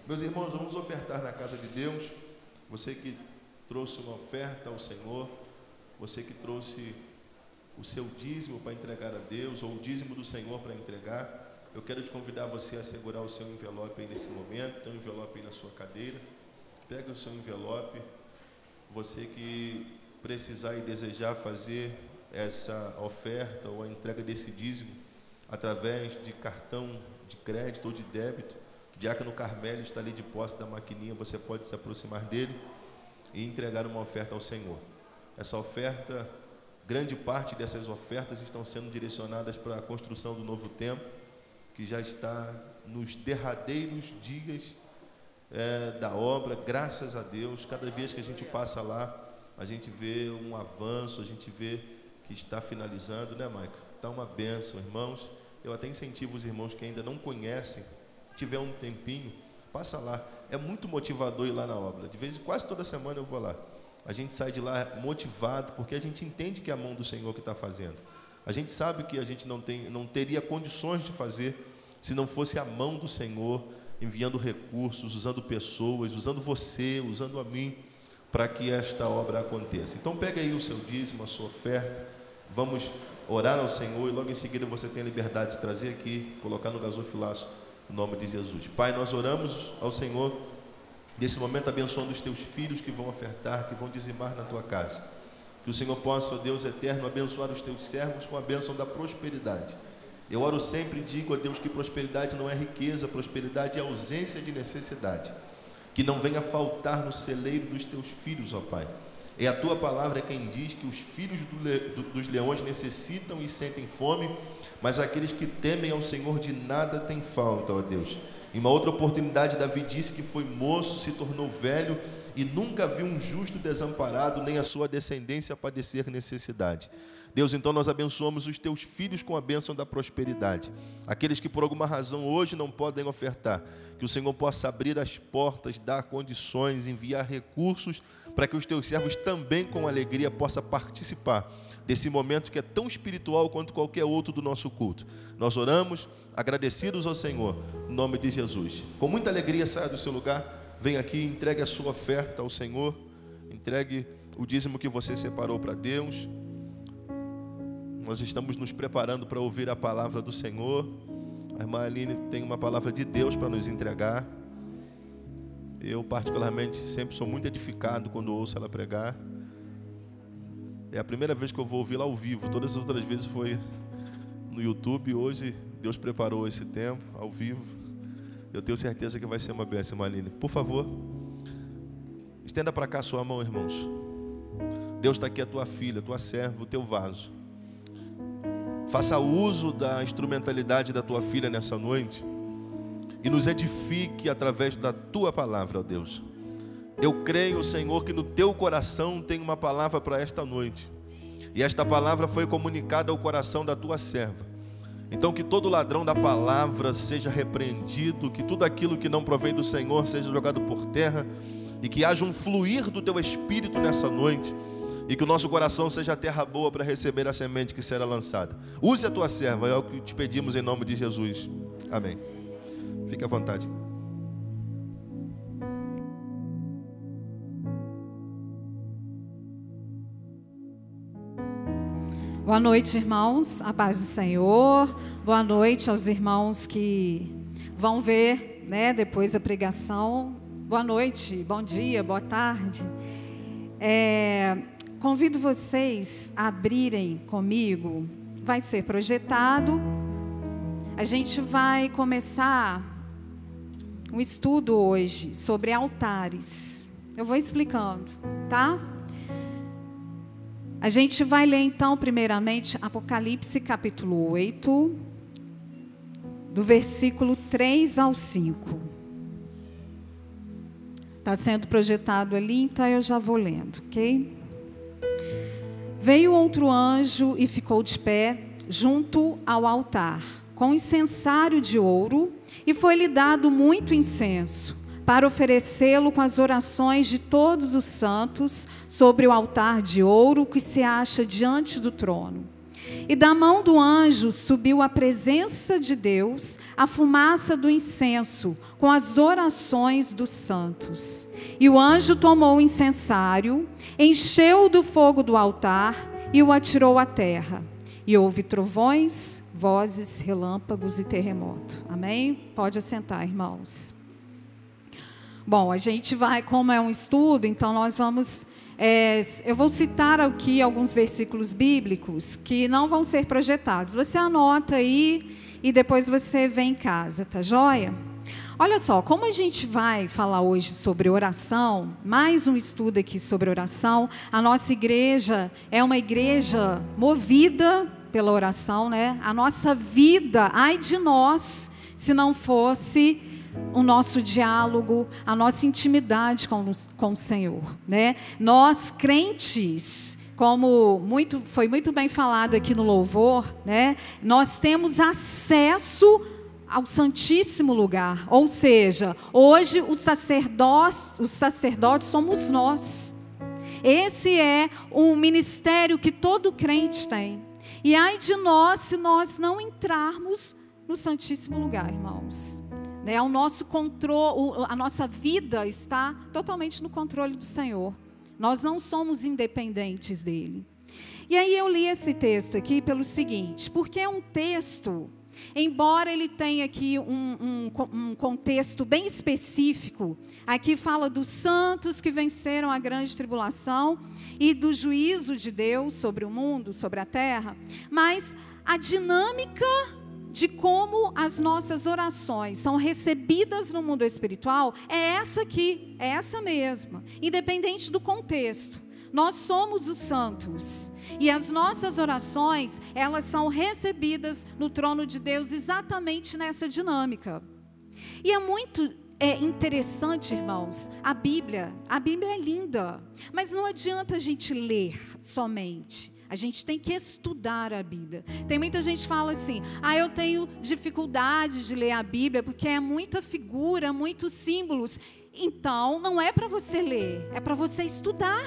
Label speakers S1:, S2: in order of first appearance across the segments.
S1: Meus irmãos, vamos ofertar na casa de Deus. Você que trouxe uma oferta ao Senhor, você que trouxe o seu dízimo para entregar a Deus, ou o dízimo do Senhor para entregar, eu quero te convidar você a segurar o seu envelope aí nesse momento. Tem um envelope aí na sua cadeira. Pega o seu envelope. Você que precisar e desejar fazer essa oferta ou a entrega desse dízimo através de cartão de crédito ou de débito, o diácono Carmelo está ali de posse da maquininha, você pode se aproximar dele e entregar uma oferta ao Senhor. Essa oferta, grande parte dessas ofertas estão sendo direcionadas para a construção do novo templo, que já está nos derradeiros dias da obra. Graças a Deus, cada vez que a gente passa lá, a gente vê um avanço, a gente vê que está finalizando, né, Michael? Está uma bênção, irmãos. Eu até incentivo os irmãos que ainda não conhecem, tiver um tempinho, passa lá. É muito motivador ir lá na obra. De vez em quase toda semana eu vou lá. A gente sai de lá motivado, porque a gente entende que é a mão do Senhor que está fazendo. A gente sabe que a gente não teria condições de fazer se não fosse a mão do Senhor, enviando recursos, usando pessoas, usando você, usando a mim, para que esta obra aconteça. Então pega aí o seu dízimo, a sua oferta, vamos orar ao Senhor e logo em seguida você tem a liberdade de trazer aqui, colocar no gasofilaço o nome de Jesus. Pai, nós oramos ao Senhor, nesse momento abençoando os teus filhos que vão ofertar, que vão dizimar na tua casa. Que o Senhor possa, ó Deus eterno, abençoar os teus servos com a bênção da prosperidade. Eu oro sempre e digo, ó Deus, que prosperidade não é riqueza, prosperidade é ausência de necessidade. Que não venha faltar no celeiro dos teus filhos, ó Pai. É a tua palavra quem diz que os filhos dos leões necessitam e sentem fome, mas aqueles que temem ao Senhor de nada têm falta, ó Deus. Em uma outra oportunidade, Davi disse que foi moço, se tornou velho e nunca viu um justo desamparado, nem a sua descendência padecer necessidade. Deus, então nós abençoamos os teus filhos com a bênção da prosperidade. Aqueles que por alguma razão hoje não podem ofertar, que o Senhor possa abrir as portas, dar condições, enviar recursos, para que os teus servos também com alegria possam participar desse momento que é tão espiritual quanto qualquer outro do nosso culto. Nós oramos, agradecidos ao Senhor, em nome de Jesus. Com muita alegria, saia do seu lugar, vem aqui, entregue a sua oferta ao Senhor, entregue o dízimo que você separou para Deus. Nós estamos nos preparando para ouvir a palavra do Senhor. A irmã Aline tem uma palavra de Deus para nos entregar. Eu particularmente sempre sou muito edificado quando ouço ela pregar. É a primeira vez que eu vou ouvi-la ao vivo. Todas as outras vezes foi no YouTube. Hoje Deus preparou esse tempo ao vivo. Eu tenho certeza que vai ser uma bênção, irmã Aline. Por favor, estenda para cá a sua mão, irmãos. Deus está aqui, a tua filha, a tua serva, o teu vaso. Faça uso da instrumentalidade da tua filha nessa noite e nos edifique através da tua palavra, ó Deus. Eu creio, Senhor, que no teu coração tem uma palavra para esta noite. E esta palavra foi comunicada ao coração da tua serva. Então que todo ladrão da palavra seja repreendido, que tudo aquilo que não provém do Senhor seja jogado por terra, e que haja um fluir do teu Espírito nessa noite, e que o nosso coração seja terra boa para receber a semente que será lançada. Use a tua serva, é o que te pedimos em nome de Jesus. Amém. Fique à vontade.
S2: Boa noite, irmãos, a paz do Senhor. Boa noite aos irmãos que vão ver, né, depois a pregação. Boa noite, bom dia, boa tarde. Convido vocês a abrirem comigo, vai ser projetado. A gente vai começar um estudo hoje sobre altares. Eu vou explicando, tá? A gente vai ler então, primeiramente, Apocalipse capítulo 8, do versículo 3 ao 5. Está sendo projetado ali, então eu já vou lendo, ok? Veio outro anjo e ficou de pé junto ao altar, com incensário de ouro, e foi-lhe dado muito incenso, para oferecê-lo com as orações de todos os santos sobre o altar de ouro que se acha diante do trono. E da mão do anjo subiu à presença de Deus a fumaça do incenso, com as orações dos santos. E o anjo tomou o incensário, encheu do fogo do altar e o atirou à terra. E houve trovões, vozes, relâmpagos e terremoto. Amém? Pode assentar, irmãos. Bom, a gente vai, como é um estudo, então nós vamos... eu vou citar aqui alguns versículos bíblicos que não vão ser projetados. Você anota aí e depois você vê em casa, tá joia? Olha só, como a gente vai falar hoje sobre oração, mais um estudo aqui sobre oração. A nossa igreja é uma igreja movida pela oração, né? A nossa vida, ai de nós, se não fosse o nosso diálogo, a nossa intimidade com o Senhor, né? Nós crentes, como foi muito bem falado aqui no louvor, né? Nós temos acesso ao Santíssimo Lugar, ou seja, hoje os sacerdotes somos nós. Esse é um ministério que todo crente tem. E ai de nós se nós não entrarmos no Santíssimo Lugar, irmãos. O nosso controle, a nossa vida está totalmente no controle do Senhor. Nós não somos independentes dele. E aí eu li esse texto aqui pelo seguinte, porque é um texto, embora ele tenha aqui um contexto bem específico, aqui fala dos santos que venceram a grande tribulação e do juízo de Deus sobre o mundo, sobre a terra, mas a dinâmica de como as nossas orações são recebidas no mundo espiritual é essa aqui, é essa mesma, independente do contexto. Nós somos os santos e as nossas orações, elas são recebidas no trono de Deus exatamente nessa dinâmica. E é muito interessante, irmãos, a Bíblia é linda, mas não adianta a gente ler somente. A gente tem que estudar a Bíblia. Tem muita gente que fala assim, eu tenho dificuldade de ler a Bíblia porque é muita figura, muitos símbolos. Então, não é para você ler, é para você estudar.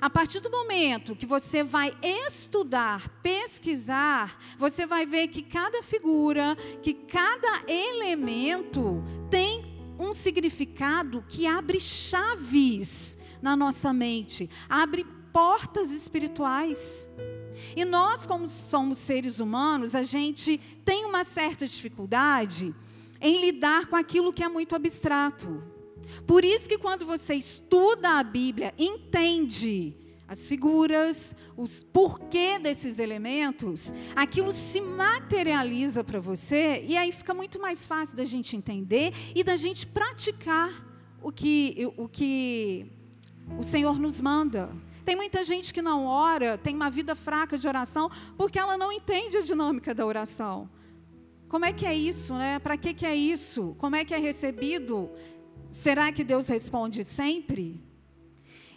S2: A partir do momento que você vai estudar, pesquisar, você vai ver que cada figura, que cada elemento tem um significado que abre chaves na nossa mente, abre portas espirituais. E nós, como somos seres humanos, a gente tem uma certa dificuldade em lidar com aquilo que é muito abstrato. Por isso que quando você estuda a Bíblia, entende as figuras, os porquê desses elementos, aquilo se materializa para você e aí fica muito mais fácil da gente entender e da gente praticar o que o Senhor nos manda. Tem muita gente que não ora, tem uma vida fraca de oração, porque ela não entende a dinâmica da oração. Como é que é isso, né? Para que é isso? Como é que é recebido? Será que Deus responde sempre?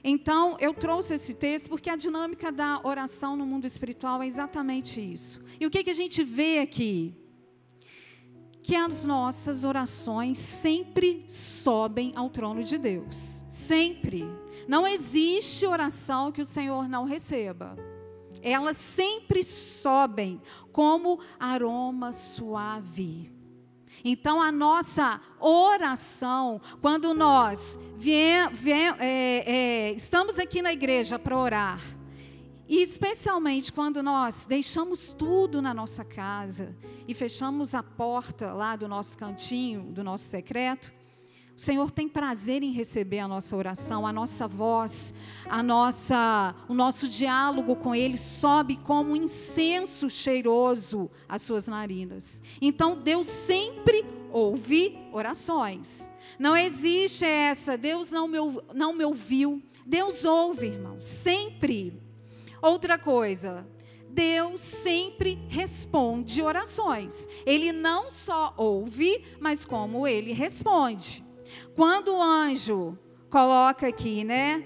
S2: Então, eu trouxe esse texto porque a dinâmica da oração no mundo espiritual é exatamente isso. E o que a gente vê aqui? Que as nossas orações sempre sobem ao trono de Deus. Sempre. Não existe oração que o Senhor não receba. Elas sempre sobem como aroma suave. Então, a nossa oração, quando nós estamos aqui na igreja para orar, e especialmente quando nós deixamos tudo na nossa casa e fechamos a porta lá do nosso cantinho, do nosso secreto, o Senhor tem prazer em receber a nossa oração, a nossa voz, o nosso diálogo com Ele sobe como um incenso cheiroso às suas narinas. Então, Deus sempre ouve orações. Não existe essa, Deus não me ouviu. Deus ouve, irmão, sempre. Outra coisa, Deus sempre responde orações. Ele não só ouve, mas como Ele responde. Quando o anjo coloca aqui, né,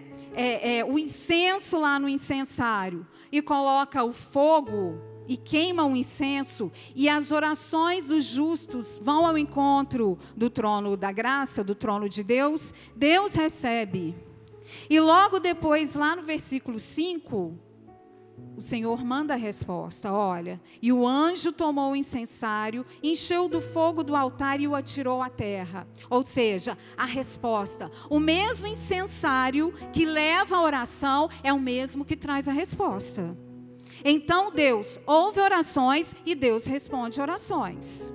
S2: o incenso lá no incensário e coloca o fogo e queima o incenso e as orações dos justos vão ao encontro do trono da graça, do trono de Deus, Deus recebe. E logo depois, lá no versículo 5, o Senhor manda a resposta, olha, e o anjo tomou o incensário, encheu do fogo do altar e o atirou à terra. Ou seja, a resposta, o mesmo incensário que leva a oração é o mesmo que traz a resposta. Então Deus ouve orações e Deus responde orações.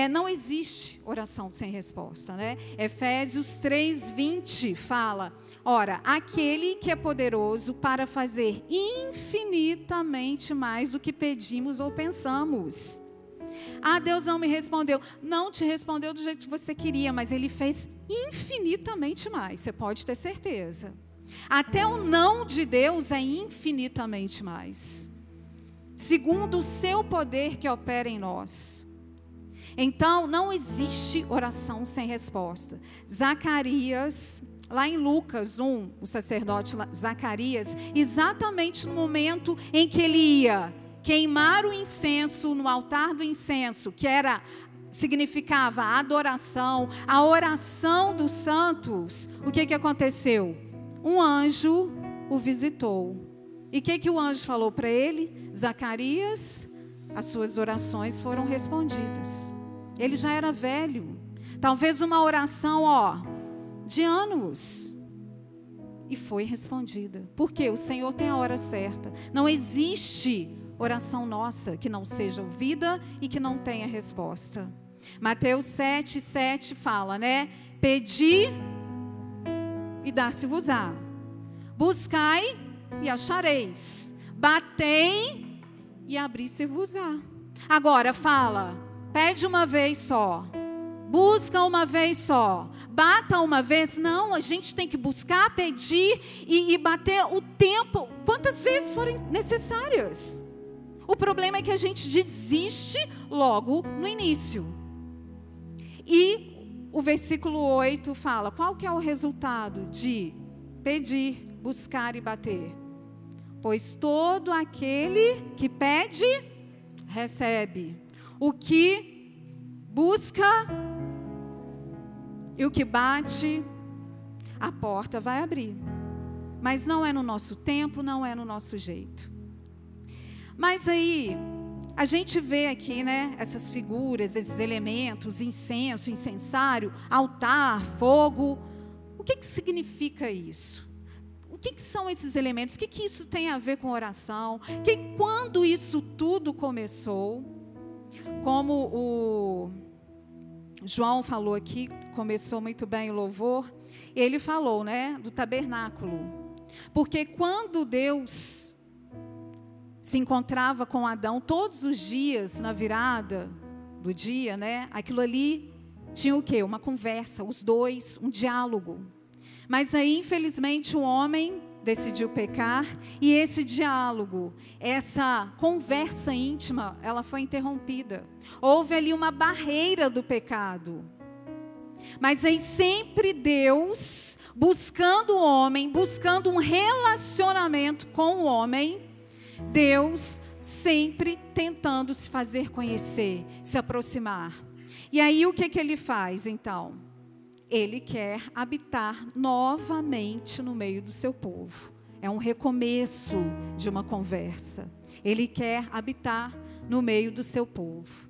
S2: Não existe oração sem resposta, né? Efésios 3:20 fala: ora, aquele que é poderoso para fazer infinitamente mais do que pedimos ou pensamos. Ah, Deus não me respondeu. Não te respondeu do jeito que você queria, mas Ele fez infinitamente mais, você pode ter certeza. Até o não de Deus é infinitamente mais, segundo o seu poder que opera em nós. Então, não existe oração sem resposta. Zacarias, lá em Lucas 1, o sacerdote Zacarias, exatamente no momento em que ele ia queimar o incenso no altar do incenso, que significava a adoração, a oração dos santos, o que aconteceu? Um anjo o visitou. E o que o anjo falou para ele? Zacarias, as suas orações foram respondidas. Ele já era velho. Talvez uma oração, de anos. E foi respondida. Porque o Senhor tem a hora certa. Não existe oração nossa que não seja ouvida e que não tenha resposta. Mateus 7:7 fala, né? Pedi e dar-se-vos-á. Buscai e achareis. Batei e abri-se-vos-á. Agora fala... Pede uma vez só, busca uma vez só, bata uma vez. Não, a gente tem que buscar, pedir e bater o tempo, quantas vezes forem necessárias. O problema é que a gente desiste logo no início. E o versículo 8 fala, qual que é o resultado de pedir, buscar e bater? Pois todo aquele que pede, recebe. O que busca e o que bate, a porta vai abrir. Mas não é no nosso tempo, não é no nosso jeito. Mas aí, a gente vê aqui, né, essas figuras, esses elementos, incenso, incensário, altar, fogo. O que significa isso? O que são esses elementos? O que isso tem a ver com oração? Quando isso tudo começou? Como o João falou aqui, começou muito bem o louvor, ele falou, né, do tabernáculo. Porque quando Deus se encontrava com Adão todos os dias, na virada do dia, né, aquilo ali tinha o quê? Uma conversa, os dois, um diálogo. Mas aí, infelizmente, o homem decidiu pecar e esse diálogo, essa conversa íntima, ela foi interrompida. Houve ali uma barreira do pecado. Mas aí sempre Deus, buscando o homem, buscando um relacionamento com o homem, Deus sempre tentando se fazer conhecer, se aproximar. E aí o que Ele faz então? Ele quer habitar novamente no meio do seu povo. É um recomeço de uma conversa. Ele quer habitar no meio do seu povo.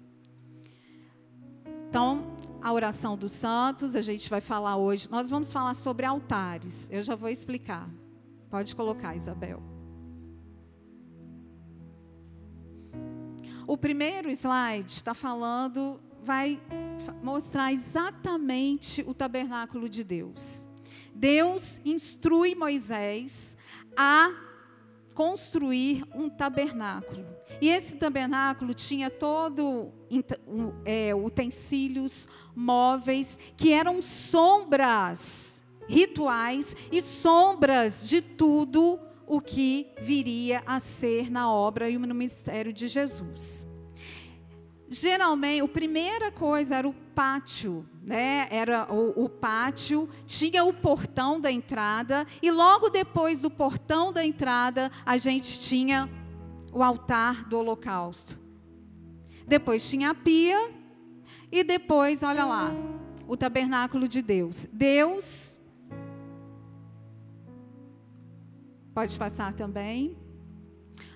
S2: Então, a oração dos santos, a gente vai falar hoje. Nós vamos falar sobre altares. Eu já vou explicar. Pode colocar, Isabel. O primeiro slide está falando... vai mostrar exatamente o tabernáculo de Deus. Deus instrui Moisés a construir um tabernáculo. E esse tabernáculo tinha todo utensílios, móveis, que eram sombras rituais e sombras de tudo o que viria a ser na obra e no ministério de Jesus. Geralmente, a primeira coisa era o pátio, né? Era o pátio, tinha o portão da entrada, e logo depois do portão da entrada, a gente tinha o altar do holocausto. Depois tinha a pia, e depois, olha lá, o tabernáculo de Deus. Deus Pode passar também.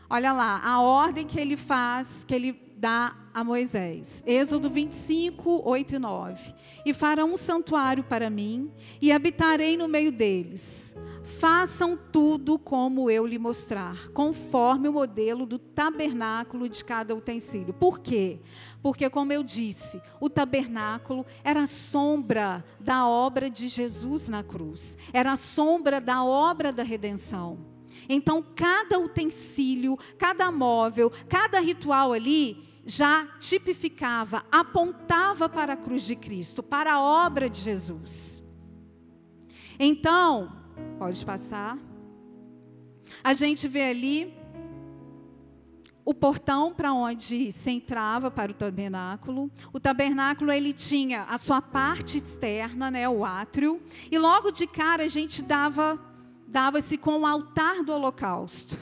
S2: Olha lá, a ordem que ele faz, que ele dá a Moisés. Êxodo 25, 8 e 9. E farão um santuário para mim, e habitarei no meio deles. Façam tudo como eu lhe mostrar, conforme o modelo do tabernáculo de cada utensílio. Por quê? Porque, como eu disse, o tabernáculo era a sombra da obra de Jesus na cruz. Era a sombra da obra da redenção. Então, cada utensílio, cada móvel, cada ritual ali já tipificava, apontava para a cruz de Cristo, para a obra de Jesus. Então, pode passar. A gente vê ali o portão para onde se entrava para o tabernáculo. O tabernáculo, ele tinha a sua parte externa, né, o átrio, e logo de cara a gente dava-se com o altar do holocausto.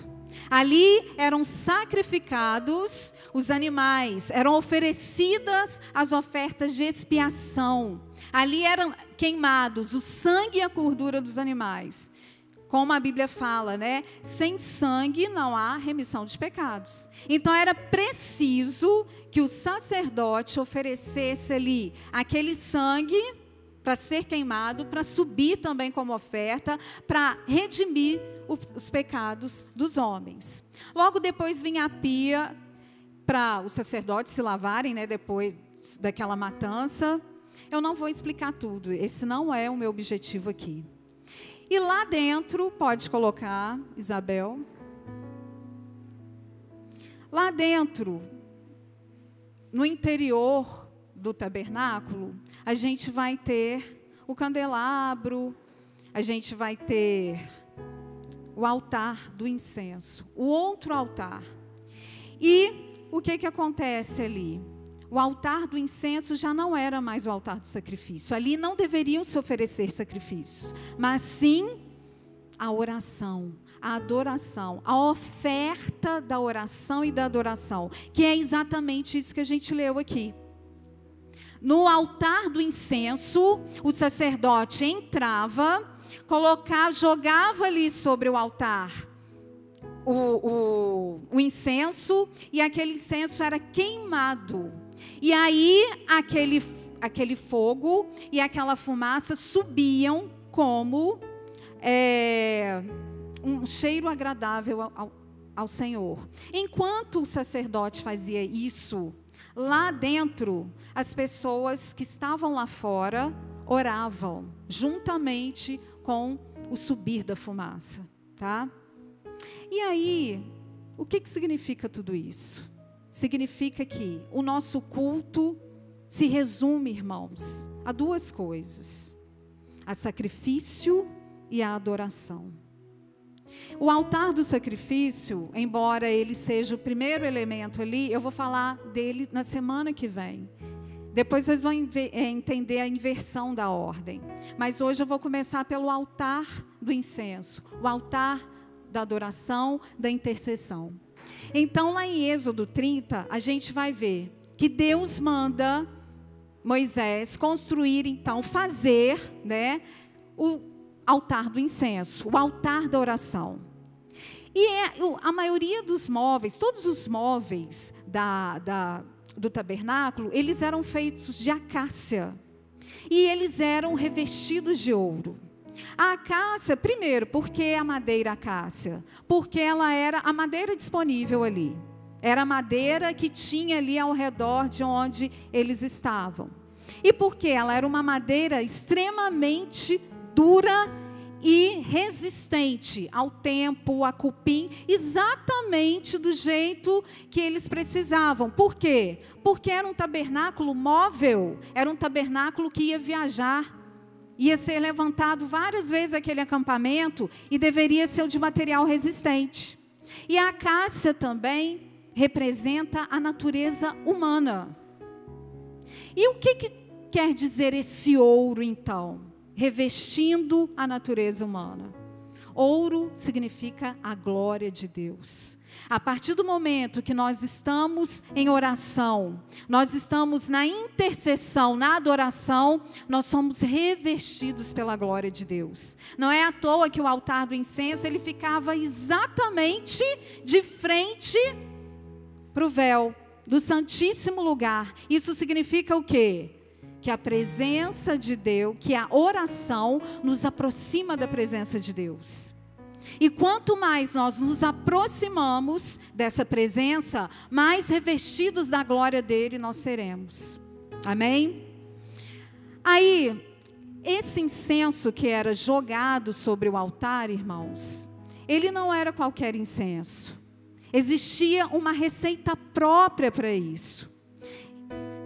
S2: Ali eram sacrificados os animais, eram oferecidas as ofertas de expiação. Ali eram queimados o sangue e a gordura dos animais. Como a Bíblia fala, né? Sem sangue não há remissão de pecados. Então era preciso que o sacerdote oferecesse ali aquele sangue para ser queimado, para subir também como oferta, para redimir os pecados dos homens. Logo depois vinha a pia para os sacerdotes se lavarem, né, depois daquela matança. Eu não vou explicar tudo, esse não é o meu objetivo aqui. E lá dentro, pode colocar, Isabel. Lá dentro, no interior do tabernáculo, a gente vai ter o candelabro, a gente vai ter o altar do incenso, o outro altar. E o que acontece ali? O altar do incenso já não era mais o altar do sacrifício. Ali não deveriam se oferecer sacrifícios, mas sim a oração, a adoração, a oferta da oração e da adoração, que é exatamente isso que a gente leu aqui. No altar do incenso, o sacerdote entrava, jogava ali sobre o altar o incenso, e aquele incenso era queimado. E aí aquele fogo e aquela fumaça subiam como um cheiro agradável ao Senhor. Enquanto o sacerdote fazia isso, lá dentro, as pessoas que estavam lá fora oravam, juntamente com o subir da fumaça, tá? E aí, o que significa tudo isso? Significa que o nosso culto se resume, irmãos, a duas coisas: a sacrifício e a adoração. O altar do sacrifício, embora ele seja o primeiro elemento ali, eu vou falar dele na semana que vem. Depois vocês vão entender a inversão da ordem. Mas hoje eu vou começar pelo altar do incenso, o altar da adoração, da intercessão. Então, lá em Êxodo 30, a gente vai ver que Deus manda Moisés construir, então, fazer, né, o altar do incenso, o altar da oração. E a maioria dos móveis, todos os móveis do tabernáculo, eles eram feitos de acácia. E eles eram revestidos de ouro. A acácia, primeiro, porque a madeira acácia? Porque ela era a madeira disponível ali. Era a madeira que tinha ali ao redor de onde eles estavam. E porque ela era uma madeira extremamente dura e resistente ao tempo, a cupim, exatamente do jeito que eles precisavam. Por quê? Porque era um tabernáculo móvel, era um tabernáculo que ia viajar, ia ser levantado várias vezes aquele acampamento e deveria ser de material resistente. E a acácia também representa a natureza humana. E o que quer dizer esse ouro, então? Revestindo a natureza humana. Ouro significa a glória de Deus. A partir do momento que nós estamos em oração, nós estamos na intercessão, na adoração, nós somos revestidos pela glória de Deus. Não é à toa que o altar do incenso, ele ficava exatamente de frente para o véu do Santíssimo Lugar. Isso significa o quê? Que a presença de Deus, que a oração nos aproxima da presença de Deus. E quanto mais nós nos aproximamos dessa presença, mais revestidos da glória dele nós seremos. Amém? Aí, esse incenso que era jogado sobre o altar, irmãos, ele não era qualquer incenso. Existia uma receita própria para isso.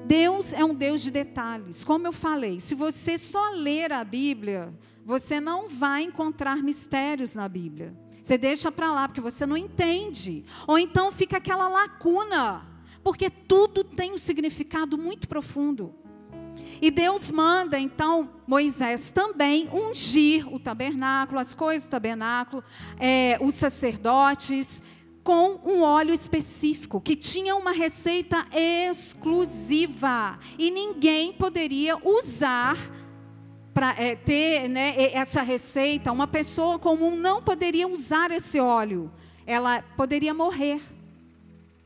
S2: Deus é um Deus de detalhes. Como eu falei, se você só ler a Bíblia, você não vai encontrar mistérios na Bíblia. Você deixa para lá, porque você não entende. Ou então fica aquela lacuna, porque tudo tem um significado muito profundo. E Deus manda, então, Moisés também ungir o tabernáculo, as coisas do tabernáculo, os sacerdotes, com um óleo específico, que tinha uma receita exclusiva. E ninguém poderia usar para ter, né, essa receita. Uma pessoa comum não poderia usar esse óleo. Ela poderia morrer.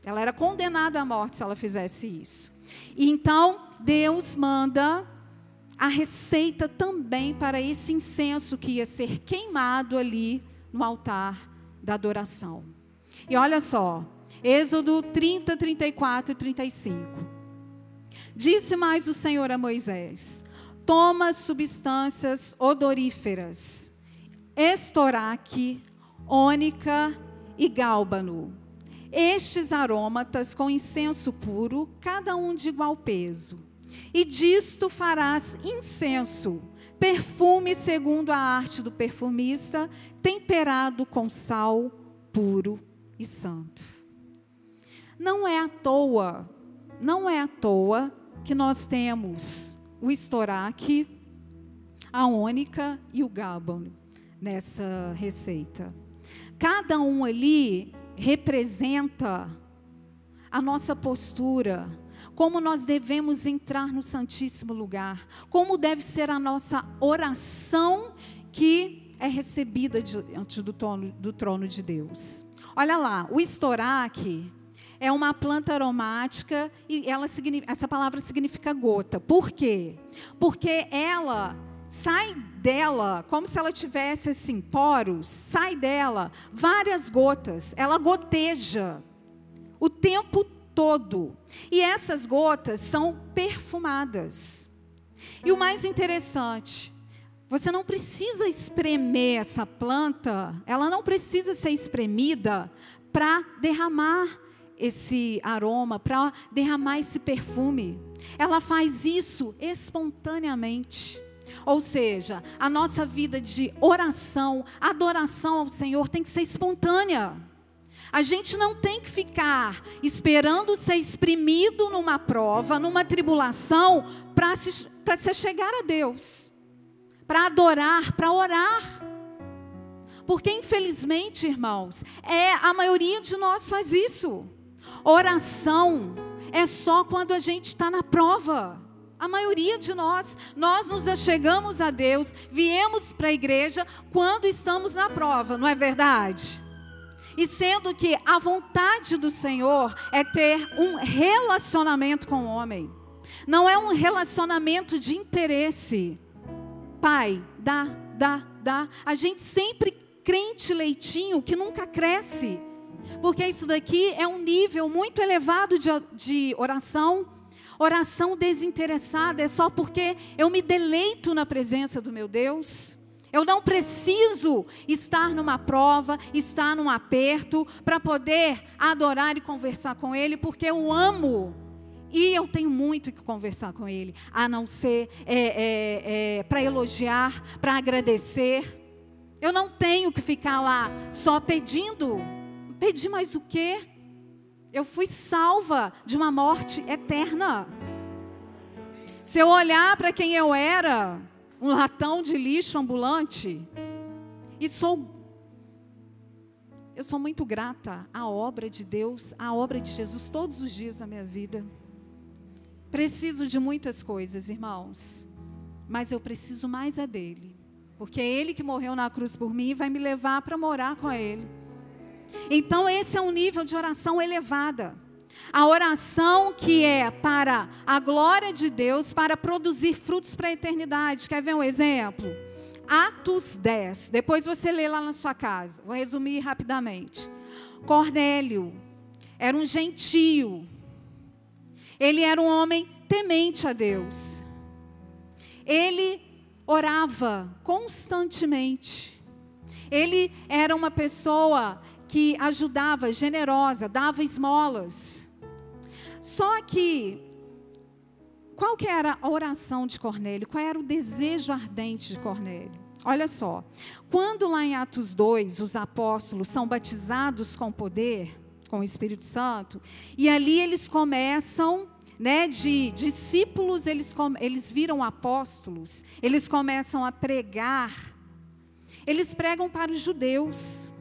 S2: Ela era condenada à morte se ela fizesse isso. E então, Deus manda a receita também para esse incenso que ia ser queimado ali no altar da adoração. E olha só, Êxodo 30, 34 e 35. Disse mais o Senhor a Moisés: toma substâncias odoríferas, estoraque, ônica e gálbano. Estes aromatas com incenso puro, cada um de igual peso. E disto farás incenso, perfume segundo a arte do perfumista, temperado com sal puro e santo. Não é à toa que nós temos o estoraque, a ônica e o gálbano nessa receita. Cada um ali representa a nossa postura, como nós devemos entrar no Santíssimo Lugar, como deve ser a nossa oração que é recebida diante do trono de Deus. Olha lá, o estoraque é uma planta aromática e essa palavra significa gota. Por quê? Porque ela sai dela, como se ela tivesse assim, poros, sai dela várias gotas, ela goteja o tempo todo. E essas gotas são perfumadas. E o mais interessante, você não precisa espremer essa planta, ela não precisa ser espremida para derramar esse aroma, para derramar esse perfume. Ela faz isso espontaneamente. Ou seja, a nossa vida de oração, adoração ao Senhor tem que ser espontânea. A gente não tem que ficar esperando ser exprimido numa prova, numa tribulação, para se chegar a Deus, para adorar, para orar. Porque infelizmente, irmãos, a maioria de nós faz isso. Oração é só quando a gente está na prova. A maioria de nós nos achegamos a Deus, viemos para a igreja quando estamos na prova, não é verdade? E sendo que a vontade do Senhor é ter um relacionamento com o homem. Não é um relacionamento de interesse. Pai, dá. A gente sempre crente leitinho que nunca cresce. Porque isso daqui é um nível muito elevado de oração. Oração desinteressada é só porque eu me deleito na presença do meu Deus. Eu não preciso estar numa prova, estar num aperto, para poder adorar e conversar com Ele, porque eu amo. E eu tenho muito que conversar com Ele, a não ser para elogiar, para agradecer. Eu não tenho que ficar lá só pedindo. Pedir mais o quê? Eu fui salva de uma morte eterna. Se eu olhar para quem eu era, um latão de lixo ambulante, e sou eu sou muito grata à obra de Deus, à obra de Jesus todos os dias da minha vida. Preciso de muitas coisas, irmãos, mas eu preciso mais é dele, porque é ele que morreu na cruz por mim e vai me levar para morar com ele. Então esse é um nível de oração elevada. A oração que é para a glória de Deus, para produzir frutos para a eternidade. Quer ver um exemplo? Atos 10. Depois você lê lá na sua casa. Vou resumir rapidamente. Cornélio era um gentio. Ele era um homem temente a Deus. Ele orava constantemente. Ele era uma pessoa que ajudava, generosa, dava esmolas. Só que, qual que era a oração de Cornélio? Qual era o desejo ardente de Cornélio? Olha só, quando lá em Atos 2, os apóstolos são batizados com poder, com o Espírito Santo, e ali eles começam, de discípulos, eles viram apóstolos, eles começam a pregar, eles pregam para os judeus.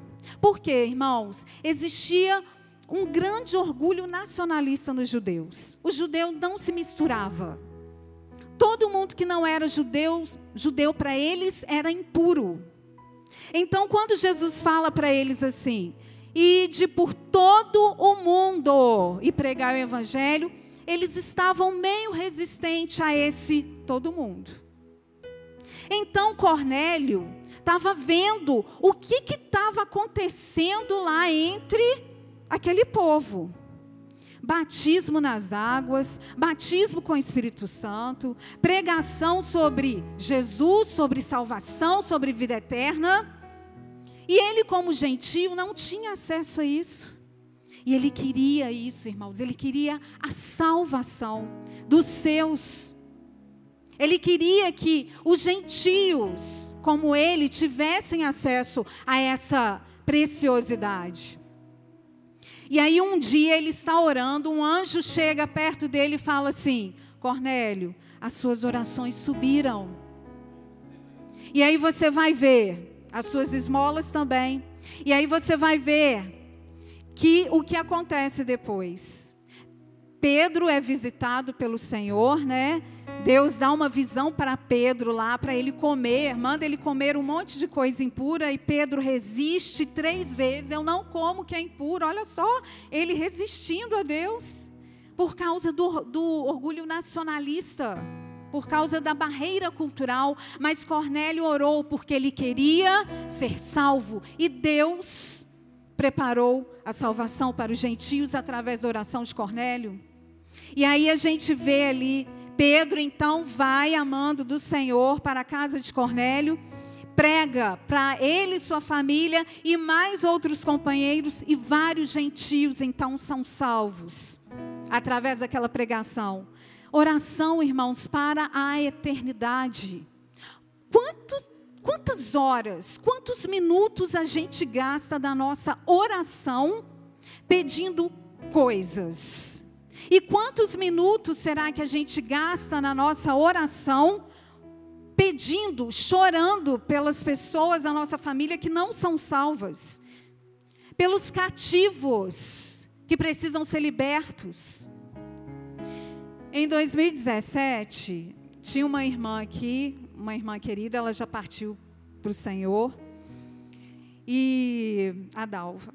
S2: Por quê, irmãos? Existia um grande orgulho nacionalista nos judeus. O judeu não se misturava. Todo mundo que não era judeu para eles era impuro. Então, quando Jesus fala para eles assim, ide por todo o mundo e pregar o evangelho, eles estavam meio resistentes a esse todo mundo. Então, Cornélio estava vendo o que estava acontecendo lá entre aquele povo. Batismo nas águas, batismo com o Espírito Santo, pregação sobre Jesus, sobre salvação, sobre vida eterna. E ele, como gentio, não tinha acesso a isso. E ele queria isso, irmãos, ele queria a salvação dos seus. Ele queria que os gentios, como ele, tivessem acesso a essa preciosidade. E aí um dia ele está orando, um anjo chega perto dele e fala assim, Cornélio, as suas orações subiram. E aí você vai ver, as suas esmolas também. E aí você vai ver que o que acontece depois. Pedro é visitado pelo Senhor, Deus dá uma visão para Pedro lá, para ele comer, manda ele comer um monte de coisa impura, e Pedro resiste 3 vezes, eu não como o que é impuro. Olha só, ele resistindo a Deus, por causa do orgulho nacionalista, por causa da barreira cultural. Mas Cornélio orou porque ele queria ser salvo, e Deus preparou a salvação para os gentios através da oração de Cornélio. E aí a gente vê ali, Pedro então vai amando do Senhor para a casa de Cornélio, prega para ele e sua família e mais outros companheiros, e vários gentios então são salvos através daquela pregação. Oração, irmãos, para a eternidade. Quantas horas, quantos minutos a gente gasta da nossa oração pedindo coisas? E quantos minutos será que a gente gasta na nossa oração pedindo, chorando pelas pessoas da nossa família que não são salvas, pelos cativos que precisam ser libertos? Em 2017, tinha uma irmã aqui, uma irmã querida, ela já partiu para o Senhor, e a Dalva.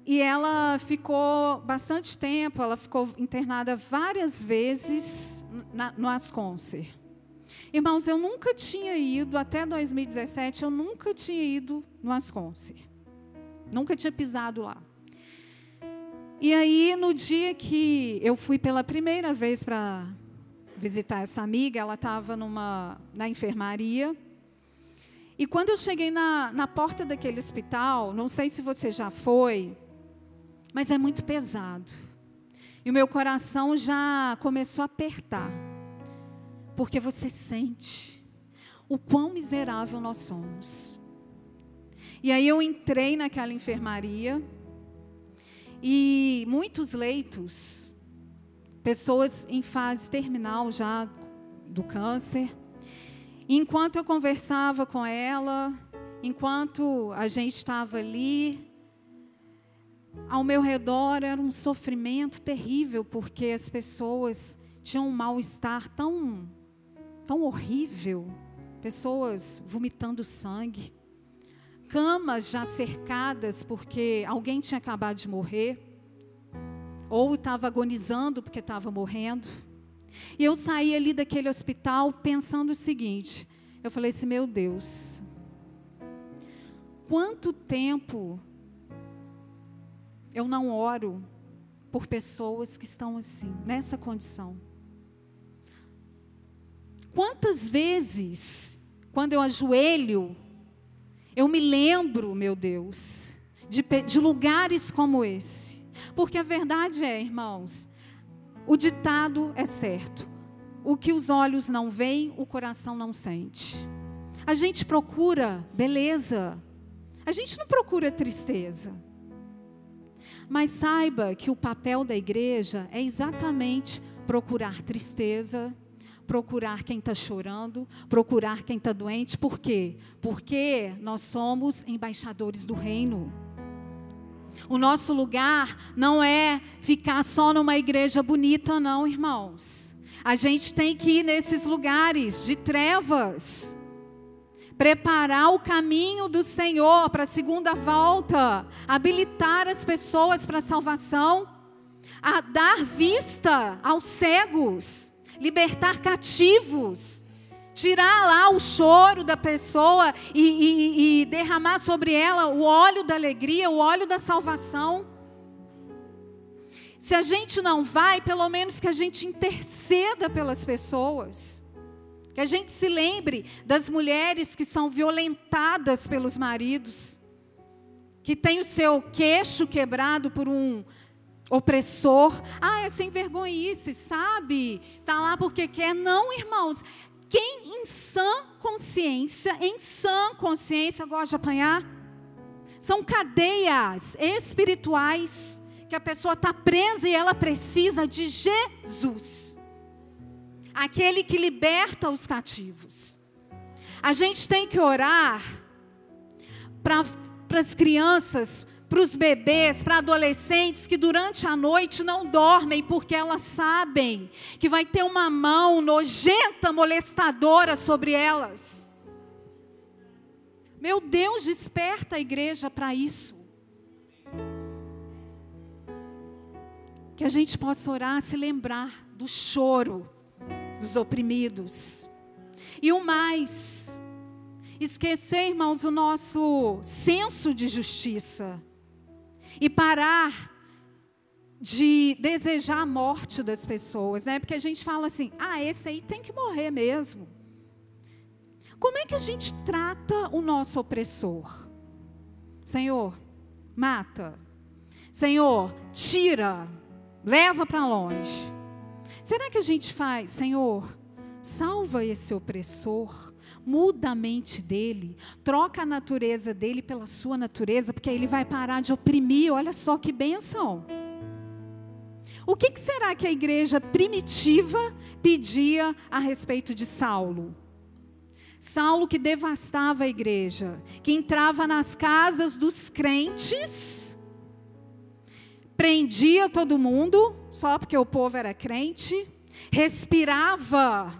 S2: E ela ficou bastante tempo, ela ficou internada várias vezes no Asconcer. Irmãos, eu nunca tinha ido, até 2017, eu nunca tinha ido no Asconcer. Nunca tinha pisado lá. E aí, no dia que eu fui pela primeira vez para visitar essa amiga, ela estava na enfermaria. E quando eu cheguei na porta daquele hospital, não sei se você já foi, mas é muito pesado. E o meu coração já começou a apertar. Porque você sente o quão miserável nós somos. E aí eu entrei naquela enfermaria, e muitos leitos, pessoas em fase terminal já do câncer. E enquanto eu conversava com ela, enquanto a gente estava ali, ao meu redor era um sofrimento terrível, porque as pessoas tinham um mal-estar tão horrível, pessoas vomitando sangue, camas já cercadas porque alguém tinha acabado de morrer, ou estava agonizando porque estava morrendo. E eu saí ali daquele hospital pensando o seguinte, eu falei assim, meu Deus, quanto tempo eu não oro por pessoas que estão assim, nessa condição. Quantas vezes, quando eu ajoelho, eu me lembro, meu Deus, de lugares como esse. Porque a verdade é, irmãos, o ditado é certo. O que os olhos não veem, o coração não sente. A gente procura beleza. A gente não procura tristeza. Mas saiba que o papel da igreja é exatamente procurar tristeza, procurar quem está chorando, procurar quem está doente. Por quê? Porque nós somos embaixadores do reino. O nosso lugar não é ficar só numa igreja bonita, não, irmãos. A gente tem que ir nesses lugares de trevas, preparar o caminho do Senhor para a segunda volta, habilitar as pessoas para a salvação, a dar vista aos cegos, libertar cativos, tirar lá o choro da pessoa e derramar sobre ela o óleo da alegria, o óleo da salvação. Se a gente não vai, pelo menos que a gente interceda pelas pessoas. Que a gente se lembre das mulheres que são violentadas pelos maridos, que tem o seu queixo quebrado por um opressor. É sem vergonhice, sabe? Está lá porque quer. Não, irmãos. Quem em sã consciência gosta de apanhar? São cadeias espirituais que a pessoa está presa e ela precisa de Jesus. Aquele que liberta os cativos. A gente tem que orar para as crianças, para os bebês, para adolescentes que durante a noite não dormem porque elas sabem que vai ter uma mão nojenta, molestadora sobre elas. Meu Deus, desperta a igreja para isso. Que a gente possa orar, se lembrar do choro dos oprimidos. E o mais, esquecer, irmãos, o nosso senso de justiça. E parar de desejar a morte das pessoas, né? Porque a gente fala assim, esse aí tem que morrer mesmo. Como é que a gente trata o nosso opressor? Senhor, mata. Senhor, tira, leva para longe. Será que a gente faz, Senhor, salva esse opressor, muda a mente dele, troca a natureza dele pela sua natureza, porque aí ele vai parar de oprimir. Olha só que bênção. O que será que a igreja primitiva pedia a respeito de Saulo? Saulo que devastava a igreja, que entrava nas casas dos crentes, prendia todo mundo, só porque o povo era crente, respirava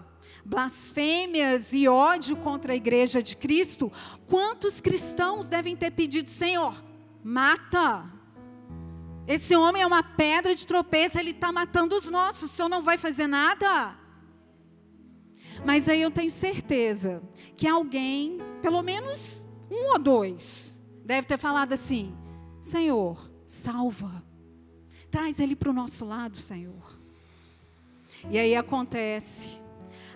S2: blasfêmias e ódio contra a igreja de Cristo. Quantos cristãos devem ter pedido, Senhor, mata. Esse homem é uma pedra de tropeço, ele está matando os nossos, o Senhor não vai fazer nada? Mas aí eu tenho certeza que alguém, pelo menos um ou dois, deve ter falado assim, Senhor, salva. Traz ele para o nosso lado, Senhor. E aí acontece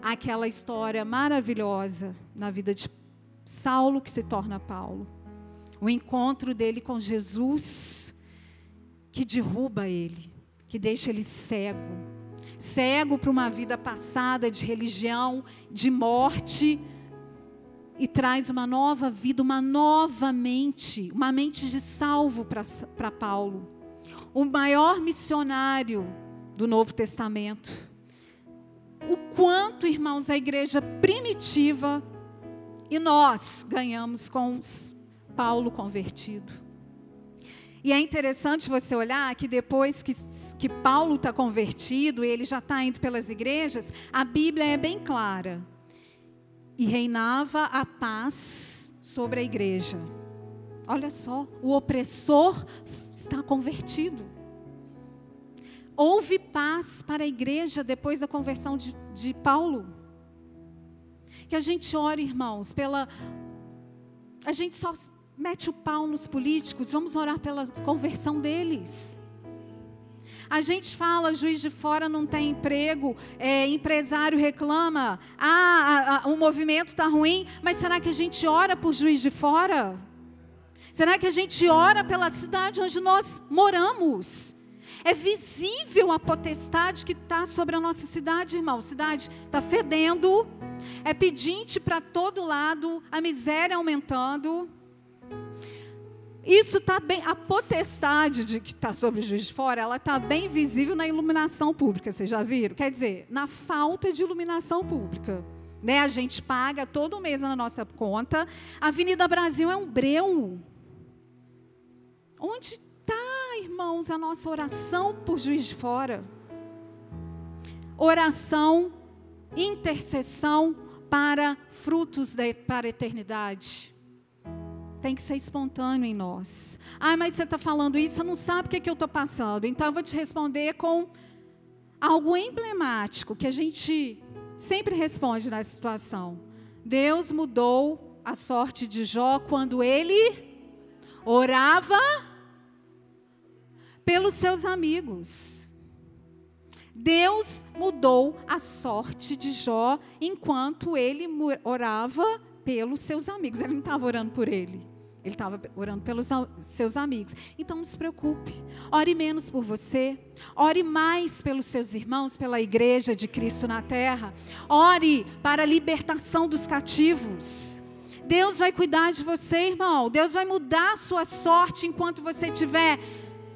S2: aquela história maravilhosa na vida de Saulo que se torna Paulo. O encontro dele com Jesus, que derruba ele, que deixa ele cego. Cego para uma vida passada de religião, de morte, e traz uma nova vida, uma nova mente, uma mente de salvo para Paulo. O maior missionário do Novo Testamento. O quanto, irmãos, a igreja primitiva e nós ganhamos com Paulo convertido. E é interessante você olhar que depois que Paulo está convertido, e ele já está indo pelas igrejas, a Bíblia é bem clara. E reinava a paz sobre a igreja. Olha só, o opressor está convertido. Houve paz para a igreja depois da conversão de Paulo. Que a gente ore, irmãos, a gente só mete o pau nos políticos, vamos orar pela conversão deles. A gente fala, Juiz de Fora não tem emprego, empresário reclama, o movimento está ruim, mas será que a gente ora por Juiz de Fora? Será que a gente ora pela cidade onde nós moramos? É visível a potestade que está sobre a nossa cidade, irmão. A cidade está fedendo, é pedinte para todo lado, a miséria aumentando. Isso está bem, a potestade que está sobre o Juiz de Fora, ela está bem visível na iluminação pública, vocês já viram? Quer dizer, na falta de iluminação pública. Né? A gente paga todo mês na nossa conta. A Avenida Brasil é um breu. Onde está, irmãos, a nossa oração por Juiz de Fora? Oração, intercessão para frutos para a eternidade. Tem que ser espontâneo em nós. Mas você está falando isso, você não sabe o que eu estou passando. Então eu vou te responder com algo emblemático, que a gente sempre responde nessa situação. Deus mudou a sorte de Jó quando ele orava pelos seus amigos. Deus mudou a sorte de Jó enquanto ele orava pelos seus amigos. Ele não estava orando por ele. Ele estava orando pelos seus amigos. Então não se preocupe. Ore menos por você. Ore mais pelos seus irmãos, pela igreja de Cristo na terra. Ore para a libertação dos cativos. Deus vai cuidar de você, irmão. Deus vai mudar a sua sorte enquanto você estiver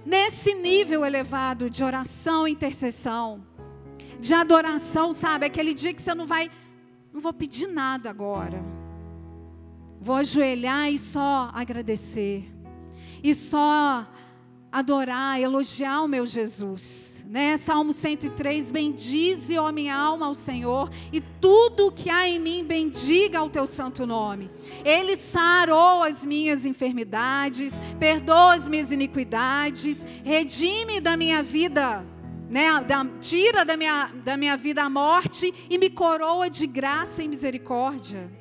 S2: nesse nível elevado de oração e intercessão. De adoração, sabe? Aquele dia que você não vou pedir nada agora. Vou ajoelhar e só agradecer. E só adorar, elogiar o meu Jesus. Né? Salmo 103, bendize, ó minha alma, ao Senhor, e tudo o que há em mim, bendiga o teu santo nome. Ele sarou as minhas enfermidades, perdoa as minhas iniquidades, redime da minha vida, né? Tira da minha vida a morte e me coroa de graça e misericórdia.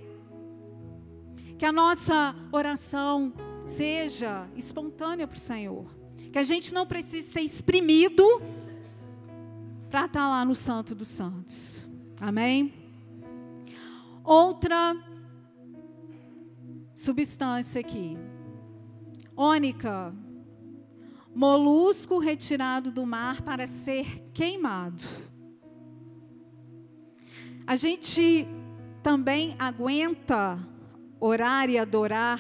S2: Que a nossa oração seja espontânea para o Senhor. Que a gente não precise ser exprimido para estar lá no Santo dos Santos. Amém? Outra substância aqui. Ônica. Molusco retirado do mar para ser queimado. A gente também aguenta orar e adorar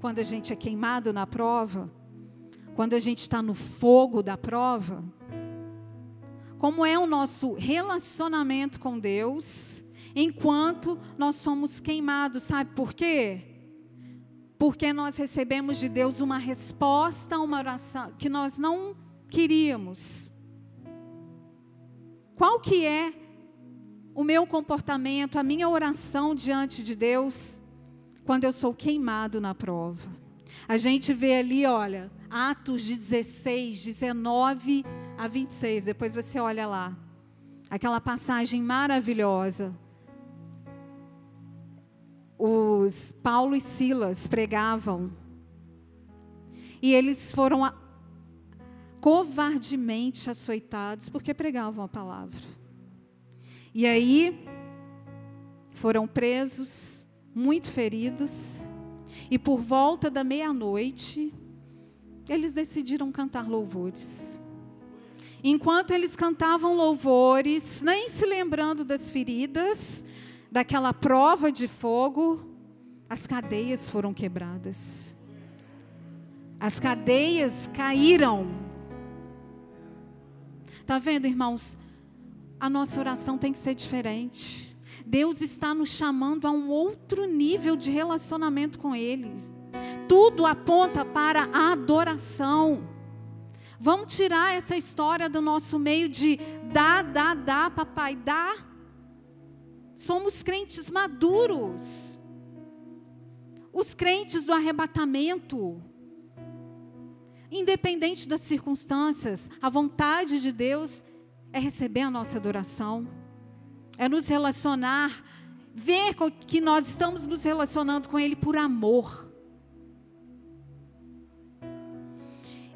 S2: quando a gente é queimado na prova, quando a gente está no fogo da prova. Como é o nosso relacionamento com Deus enquanto nós somos queimados, sabe por quê? Porque nós recebemos de Deus uma resposta a uma oração que nós não queríamos. Qual que é o meu comportamento, a minha oração diante de Deus quando eu sou queimado na prova? A gente vê ali, olha, Atos de 16, 19 a 26, depois você olha lá, aquela passagem maravilhosa. Os Paulo e Silas pregavam, e eles foram covardemente açoitados, porque pregavam a palavra. E aí, foram presos, muito feridos, e por volta da meia-noite, eles decidiram cantar louvores. Enquanto eles cantavam louvores, nem se lembrando das feridas, daquela prova de fogo, as cadeias foram quebradas. As cadeias caíram. Está vendo, irmãos? A nossa oração tem que ser diferente. Deus está nos chamando a um outro nível de relacionamento com eles. tudo aponta para a adoração. Vamos tirar essa história do nosso meio de dá, papai, dá. Somos crentes maduros. Os crentes do arrebatamento. Independente das circunstâncias, a vontade de Deus é receber a nossa adoração. É nos relacionar, ver que nós estamos nos relacionando com Ele por amor.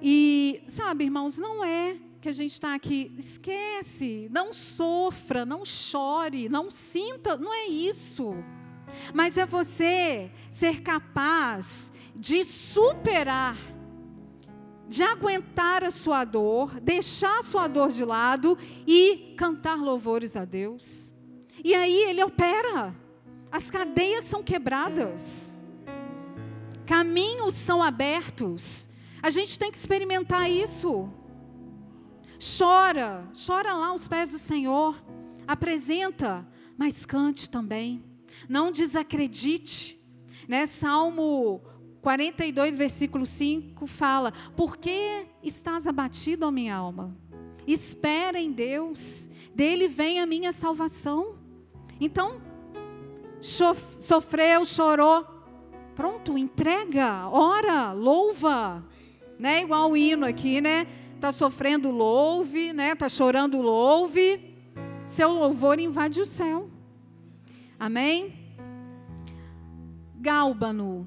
S2: E, sabe, irmãos, não é que a gente está aqui, esquece, não sofra, não chore, não sinta, não é isso. Mas é você ser capaz de superar, de aguentar a sua dor, deixar a sua dor de lado e cantar louvores a Deus. E aí Ele opera, as cadeias são quebradas, caminhos são abertos. A gente tem que experimentar isso. Chora lá aos pés do Senhor, apresenta, mas cante também. Não desacredite, né? Salmo 42, versículo 5 fala: por que estás abatido, ó minha alma? Espera em Deus, dele vem a minha salvação. Então, sofreu, chorou, pronto, entrega, ora, louva. Né? Igual o hino aqui, né? Está sofrendo, louve, né? Está chorando, louve. Seu louvor invade o céu. Amém? Gálbano.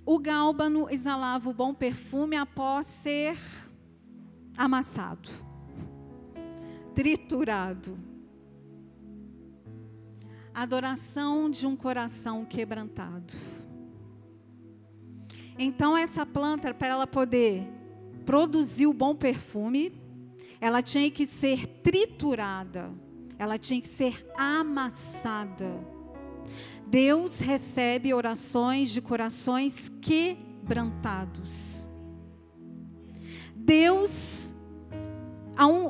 S2: O gálbano exalava o bom perfume após ser amassado, triturado. Adoração de um coração quebrantado. Então essa planta, para ela poder produzir o bom perfume, ela tinha que ser triturada, ela tinha que ser amassada. Deus recebe orações de corações quebrantados. Deus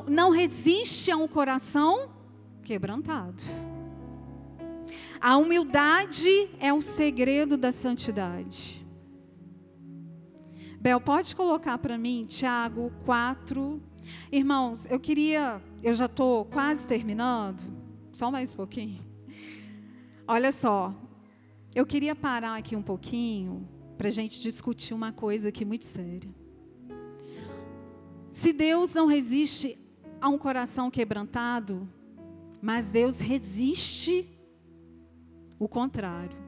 S2: não resiste a um coração quebrantado. A humildade é o segredo da santidade. Bel, pode colocar para mim Tiago 4. Irmãos, eu já estou quase terminando, só mais um pouquinho. Olha só, eu queria parar aqui um pouquinho para a gente discutir uma coisa aqui muito séria. Se Deus não resiste a um coração quebrantado, mas Deus resiste o contrário.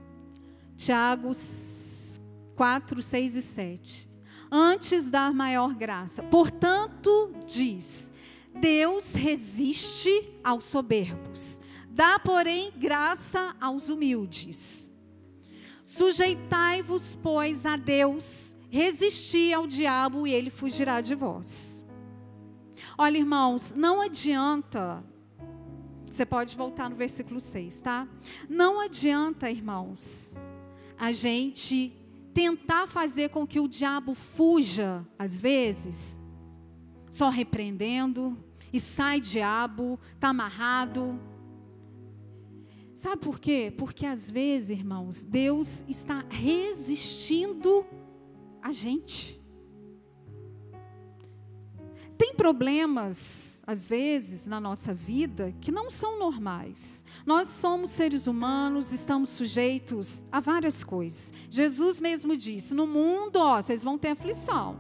S2: Tiago 4, 6 e 7. Antes dar maior graça. Portanto, diz, Deus resiste aos soberbos, dá, porém, graça aos humildes. Sujeitai-vos, pois, a Deus, resisti ao diabo e ele fugirá de vós. Olha, irmãos, não adianta, você pode voltar no versículo 6, tá? Não adianta, irmãos, a gente tentar fazer com que o diabo fuja, às vezes, só repreendendo, e sai diabo, está amarrado. Sabe por quê? Porque às vezes, irmãos, Deus está resistindo a gente. Tem problemas, às vezes, na nossa vida, que não são normais. Nós somos seres humanos, estamos sujeitos a várias coisas. Jesus mesmo disse, no mundo, vocês vão ter aflição.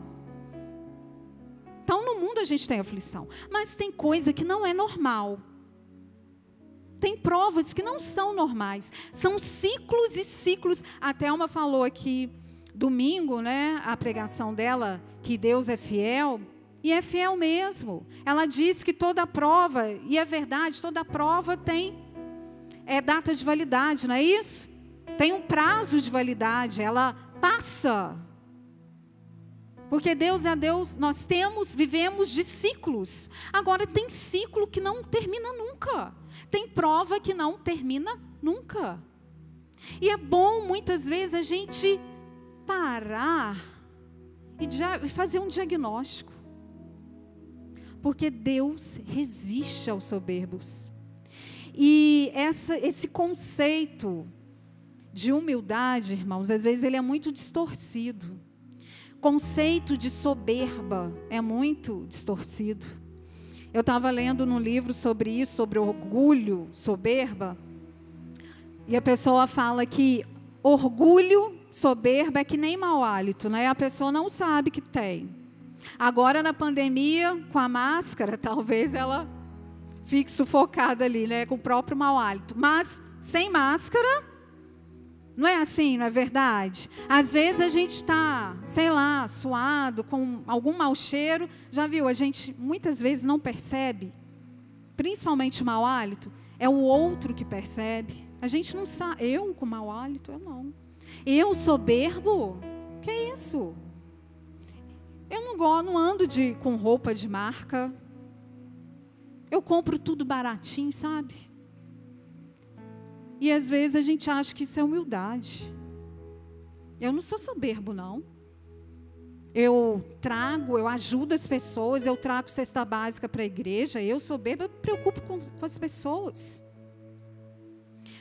S2: Então, no mundo a gente tem aflição. Mas tem coisa que não é normal. Tem provas que não são normais. São ciclos e ciclos. A Thelma falou aqui, domingo, né, a pregação dela, que Deus é fiel. E é fiel mesmo. Ela diz que toda prova, e é verdade, toda prova tem data de validade, não é isso? Tem um prazo de validade, ela passa. Porque Deus é Deus, nós vivemos de ciclos. Agora tem ciclo que não termina nunca. Tem prova que não termina nunca. E é bom muitas vezes a gente parar e fazer um diagnóstico. Porque Deus resiste aos soberbos. E esse conceito de humildade, irmãos, às vezes ele é muito distorcido. Conceito de soberba é muito distorcido. Eu estava lendo num livro sobre isso, sobre orgulho, soberba, e a pessoa fala que orgulho, soberba é que nem mau hálito, né? A pessoa não sabe que tem. Agora, na pandemia, com a máscara, talvez ela fique sufocada ali, né? Com o próprio mau hálito. Mas, sem máscara, não é assim, não é verdade? Às vezes a gente está, sei lá, suado, com algum mau cheiro. Já viu? A gente muitas vezes não percebe, principalmente o mau hálito. É o outro que percebe. A gente não sabe. Eu com mau hálito, eu não. Eu soberbo? Que é isso? Eu não ando com roupa de marca. Eu compro tudo baratinho, sabe? E às vezes a gente acha que isso é humildade. Eu não sou soberbo, não. Eu ajudo as pessoas, eu trago cesta básica para a igreja. Eu soberbo, eu me preocupo com as pessoas.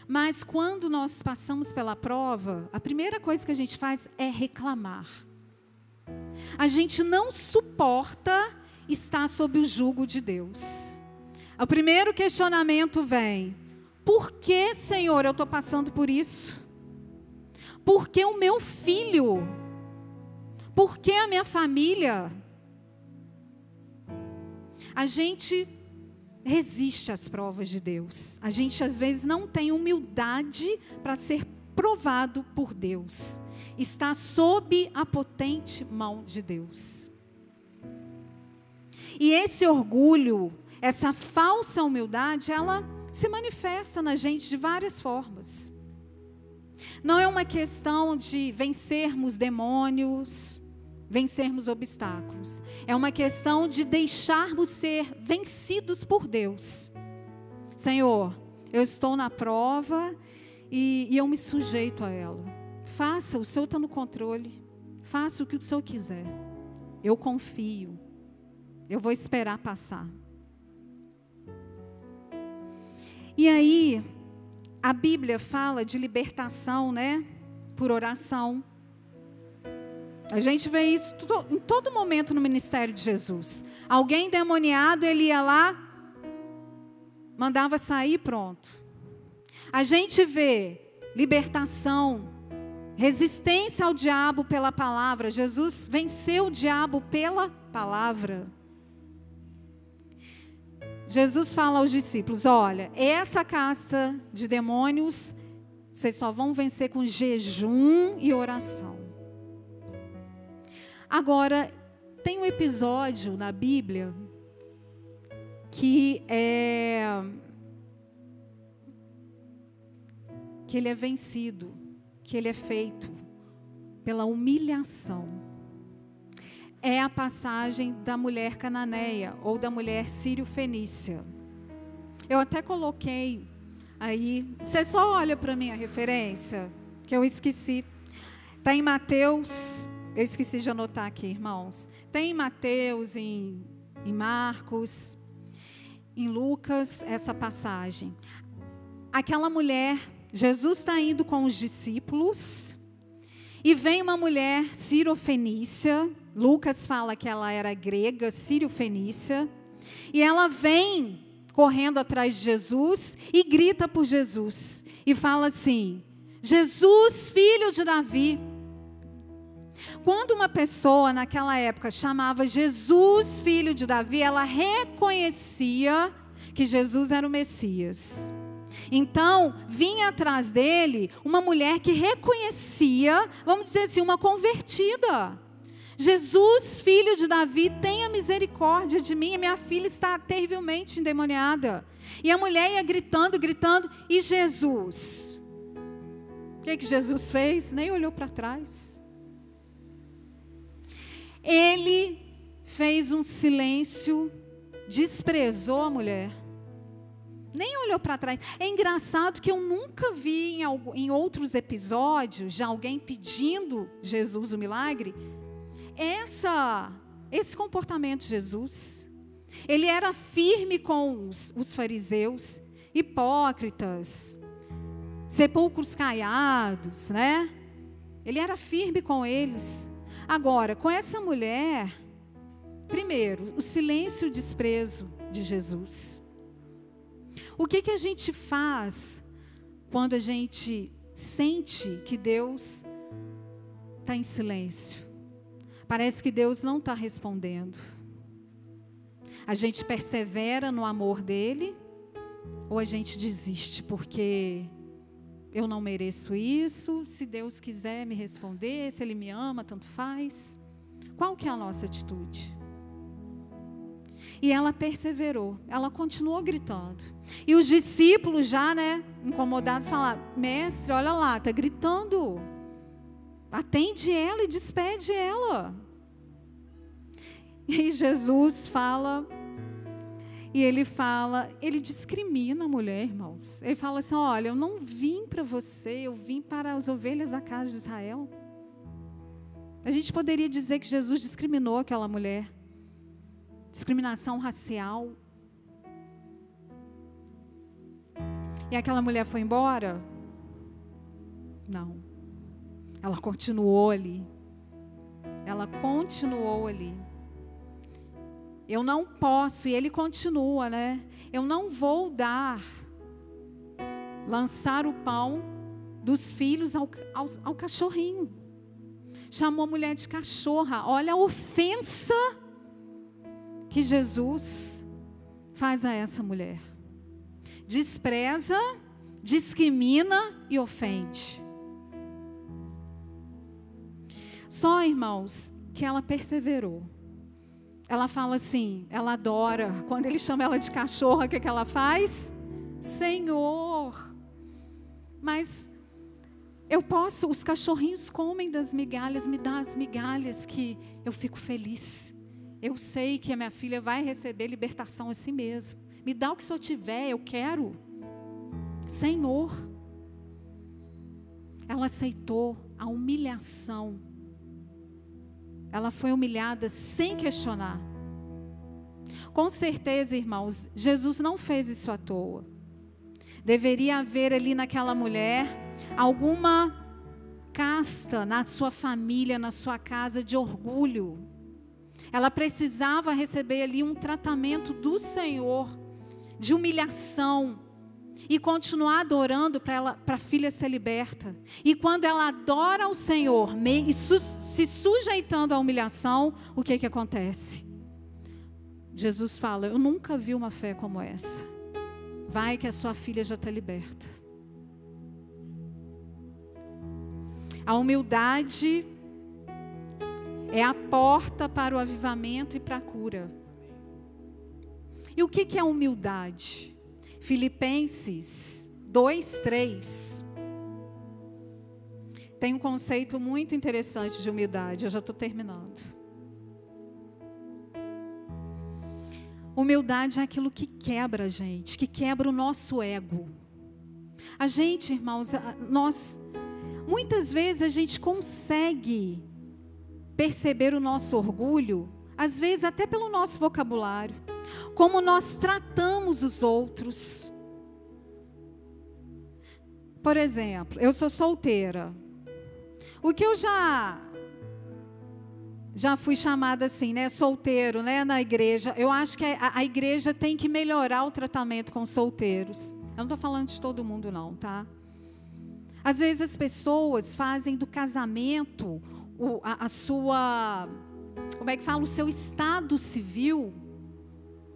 S2: Mas quando nós passamos pela prova, a primeira coisa que a gente faz é reclamar. A gente não suporta estar sob o jugo de Deus. O primeiro questionamento vem: por que, Senhor, eu estou passando por isso? Por que o meu filho? Por que a minha família? A gente resiste às provas de Deus. A gente às vezes não tem humildade para ser provado por Deus. Está sob a potente mão de Deus. E esse orgulho, essa falsa humildade, ela se manifesta na gente de várias formas. Não é uma questão de vencermos demônios, vencermos obstáculos. É uma questão de deixarmos ser vencidos por Deus. Senhor, eu estou na prova e eu me sujeito a ela. Faça, o Senhor está no controle. Faça o que o Senhor quiser. Eu confio. Eu vou esperar passar. E aí, a Bíblia fala de libertação, né? Por oração. A gente vê isso em todo momento no ministério de Jesus. Alguém endemoniado, ele ia lá, mandava sair, pronto. A gente vê libertação, resistência ao diabo pela palavra. Jesus venceu o diabo pela palavra. Jesus fala aos discípulos: olha, essa casta de demônios, vocês só vão vencer com jejum e oração. Agora, tem um episódio na Bíblia que ele é vencido, que ele é feito pela humilhação. É a passagem da mulher cananeia ou da mulher sírio-fenícia. Eu até coloquei aí, você só olha para mim a referência, que eu esqueci. Está em Mateus, eu esqueci de anotar aqui, irmãos. Tem em Mateus, em Marcos, em Lucas, essa passagem. Aquela mulher, Jesus está indo com os discípulos, e vem uma mulher sírio-fenícia. Lucas fala que ela era grega, sírio-fenícia, e ela vem correndo atrás de Jesus e grita por Jesus, e fala assim: Jesus, filho de Davi. Quando uma pessoa naquela época chamava Jesus, filho de Davi, ela reconhecia que Jesus era o Messias. Então, vinha atrás dele uma mulher que reconhecia, vamos dizer assim, uma convertida. Jesus, filho de Davi, tenha misericórdia de mim, minha filha está terrivelmente endemoniada. E a mulher ia gritando, gritando, e Jesus? O que Jesus fez? Nem olhou para trás. Ele fez um silêncio, desprezou a mulher. Nem olhou para trás. É engraçado que eu nunca vi em outros episódios de alguém pedindo Jesus o milagre, esse comportamento de Jesus. Ele era firme com os fariseus, hipócritas, sepulcros caiados, né? Ele era firme com eles. Agora, com essa mulher, primeiro, o silêncio e o desprezo de Jesus. O que a gente faz quando a gente sente que Deus está em silêncio? Parece que Deus não está respondendo. A gente persevera no amor dele ou a gente desiste porque eu não mereço isso? Se Deus quiser me responder, se Ele me ama, tanto faz. Qual que é a nossa atitude? E ela perseverou, ela continuou gritando. E os discípulos já, né, incomodados, falaram: mestre, olha lá, está gritando. Atende ela e despede ela. E Jesus fala, e ele discrimina a mulher, irmãos. Ele fala assim: olha, eu não vim para você, eu vim para as ovelhas da casa de Israel. A gente poderia dizer que Jesus discriminou aquela mulher. Discriminação racial. E aquela mulher foi embora? Não. Ela continuou ali. Ela continuou ali. Eu não posso, e ele continua, né? Eu não vou lançar o pão dos filhos ao cachorrinho. Chamou a mulher de cachorra. Olha a ofensa que Jesus faz a essa mulher. Despreza, discrimina e ofende. Só, irmãos, que ela perseverou. Ela fala assim, ela adora. Quando ele chama ela de cachorra, o que ela faz? Senhor, mas os cachorrinhos comem das migalhas, me dá as migalhas que eu fico feliz. Eu sei que a minha filha vai receber libertação assim mesmo. Me dá o que se eu tiver, eu quero. Senhor. Ela aceitou a humilhação. Ela foi humilhada sem questionar. Com certeza, irmãos, Jesus não fez isso à toa. Deveria haver ali naquela mulher alguma casta na sua família, na sua casa de orgulho. Ela precisava receber ali um tratamento do Senhor, de humilhação, e continuar adorando para a filha ser liberta. E quando ela adora o Senhor, se sujeitando à humilhação, o que acontece? Jesus fala: eu nunca vi uma fé como essa. Vai que a sua filha já está liberta. A humildade é a porta para o avivamento e para a cura. E o que é humildade? Filipenses 2:3 tem um conceito muito interessante de humildade. Eu já estou terminando. Humildade é aquilo que quebra a gente, que quebra o nosso ego. A gente, irmãos, muitas vezes a gente consegue perceber o nosso orgulho, às vezes até pelo nosso vocabulário, como nós tratamos os outros. Por exemplo, eu sou solteira. O que eu já fui chamada assim, né, solteiro, né, na igreja. Eu acho que a igreja tem que melhorar o tratamento com solteiros. Eu não estou falando de todo mundo não, tá? Às vezes as pessoas fazem do casamento a sua, como é que fala, o seu estado civil.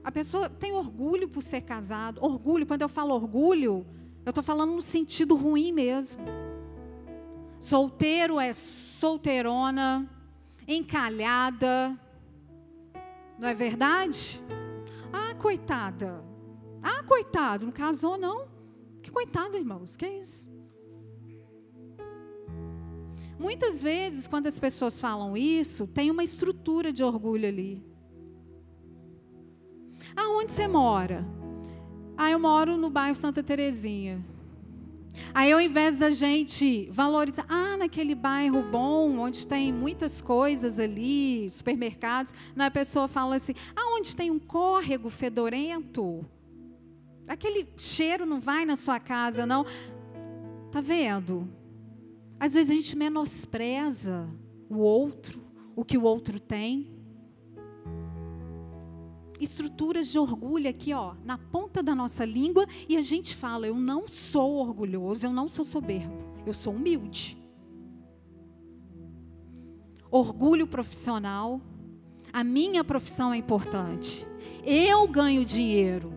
S2: A pessoa tem orgulho por ser casado. Orgulho, quando eu falo orgulho, eu estou falando no sentido ruim mesmo. Solteiro é solteirona, encalhada. Não é verdade? Ah, coitada. Ah, coitado, não casou não? Que coitado, irmãos, que é isso? Muitas vezes, quando as pessoas falam isso, tem uma estrutura de orgulho ali. Aonde você mora? Ah, eu moro no bairro Santa Terezinha. Aí, ao invés da gente valorizar, naquele bairro bom, onde tem muitas coisas ali, supermercados, a pessoa fala assim, onde tem um córrego fedorento, aquele cheiro não vai na sua casa, não. Tá vendo? Às vezes a gente menospreza o outro, o que o outro tem. Estruturas de orgulho aqui, ó, na ponta da nossa língua, e a gente fala: eu não sou orgulhoso, eu não sou soberbo, eu sou humilde. Orgulho profissional, a minha profissão é importante, eu ganho dinheiro,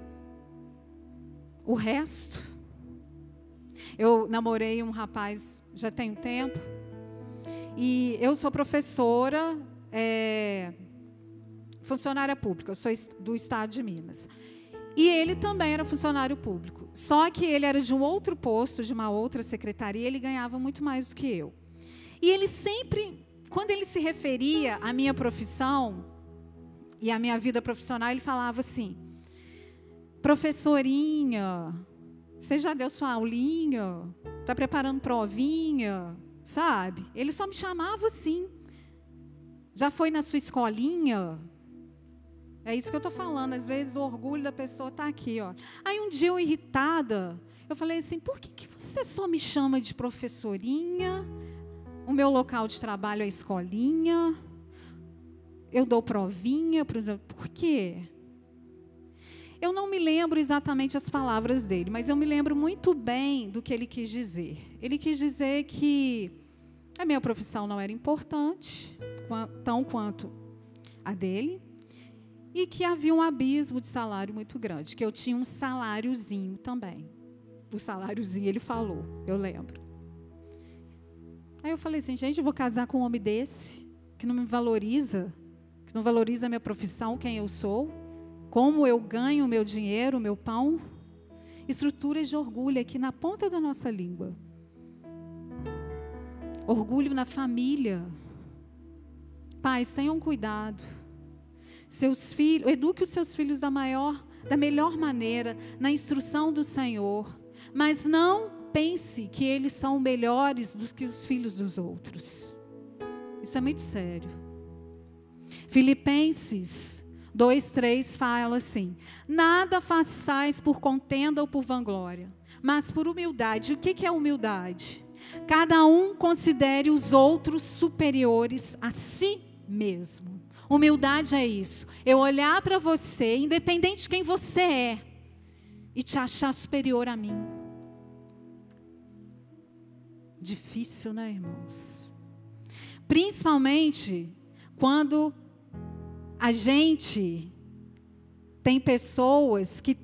S2: o resto. Eu namorei um rapaz já tem um tempo, e eu sou professora, funcionária pública, eu sou do estado de Minas. E ele também era funcionário público, só que ele era de um outro posto, de uma outra secretaria, ele ganhava muito mais do que eu. E ele sempre, quando ele se referia à minha profissão e à minha vida profissional, ele falava assim: professorinha, você já deu sua aulinha? Está preparando provinha? Sabe? Ele só me chamava assim. Já foi na sua escolinha? É isso que eu estou falando. Às vezes o orgulho da pessoa está aqui, ó. Aí um dia eu, irritada, eu falei assim: por que você só me chama de professorinha? O meu local de trabalho é escolinha. Eu dou provinha, por exemplo. Por quê? Eu não me lembro exatamente as palavras dele, mas eu me lembro muito bem do que ele quis dizer. Ele quis dizer que a minha profissão não era importante, tão quanto a dele, e que havia um abismo de salário muito grande, que eu tinha um saláriozinho também. O saláriozinho ele falou, eu lembro. Aí eu falei assim: gente, eu vou casar com um homem desse, que não me valoriza, que não valoriza a minha profissão, quem eu sou, como eu ganho o meu dinheiro, o meu pão. Estruturas de orgulho aqui na ponta da nossa língua. Orgulho na família. Pais, tenham cuidado. Seus filhos, eduque os seus filhos da melhor maneira, na instrução do Senhor. Mas não pense que eles são melhores do que os filhos dos outros. Isso é muito sério. Filipenses 2:3 fala assim: nada façais por contenda ou por vanglória, mas por humildade. O que é humildade? Cada um considere os outros superiores a si mesmo. Humildade é isso: eu olhar para você, independente de quem você é, e te achar superior a mim. Difícil, né, irmãos? Principalmente quando a gente tem pessoas que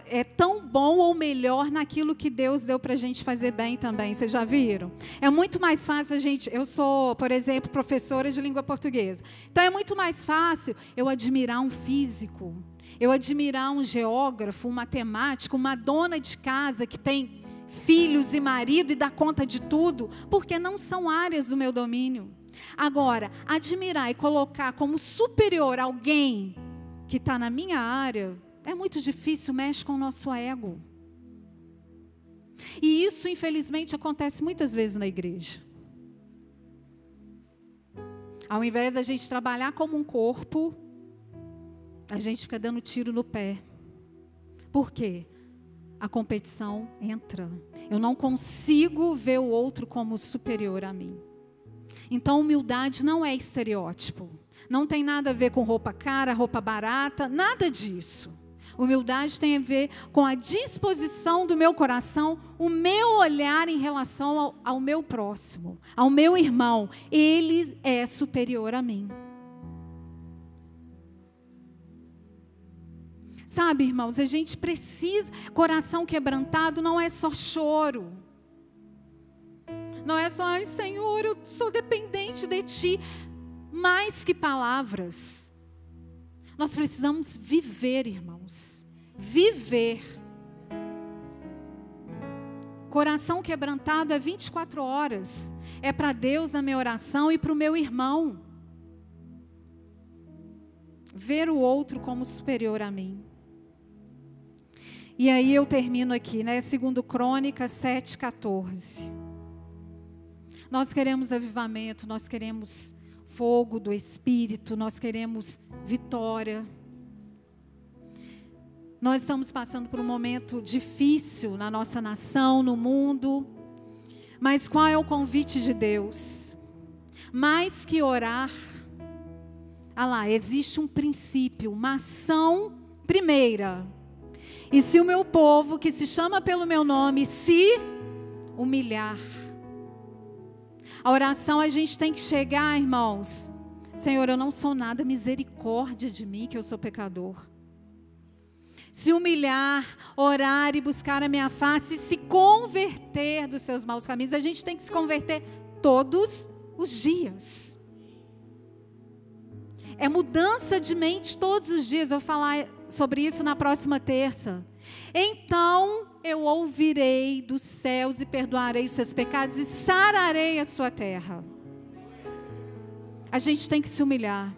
S2: é tão bom ou melhor naquilo que Deus deu para a gente fazer bem também. Vocês já viram? É muito mais fácil eu sou, por exemplo, professora de língua portuguesa. Então é muito mais fácil eu admirar um físico, eu admirar um geógrafo, um matemático, uma dona de casa que tem filhos e marido e dá conta de tudo, porque não são áreas do meu domínio. Agora, admirar e colocar como superior alguém que está na minha área é muito difícil, mexe com o nosso ego. E isso, infelizmente, acontece muitas vezes na igreja. Ao invés da gente trabalhar como um corpo, a gente fica dando tiro no pé. Por quê? A competição entra. Eu não consigo ver o outro como superior a mim. Então, humildade não é estereótipo. Não tem nada a ver com roupa cara, roupa barata, nada disso. Humildade tem a ver com a disposição do meu coração, o meu olhar em relação ao meu próximo, ao meu irmão. Ele é superior a mim. Sabe, irmãos, a gente precisa, coração quebrantado não é só choro. Não é só: ai, Senhor, eu sou dependente de Ti. Mais que palavras, nós precisamos viver, irmãos. Viver. Coração quebrantado é 24 horas. É para Deus a minha oração e para o meu irmão. Ver o outro como superior a mim. E aí eu termino aqui, né? 2 Crônicas 7:14. Nós queremos avivamento, nós queremos fogo do Espírito, nós queremos vitória. Nós estamos passando por um momento difícil na nossa nação, no mundo. Mas qual é o convite de Deus? Mais que orar, existe um princípio, uma ação primeira. E se o meu povo, que se chama pelo meu nome, se humilhar. A oração a gente tem que chegar, irmãos. Senhor, eu não sou nada, misericórdia de mim, que eu sou pecador. Se humilhar, orar e buscar a minha face, se converter dos seus maus caminhos. A gente tem que se converter todos os dias. É mudança de mente todos os dias. Eu vou falar sobre isso na próxima terça. Então eu ouvirei dos céus e perdoarei os seus pecados e sararei a sua terra. A gente tem que se humilhar.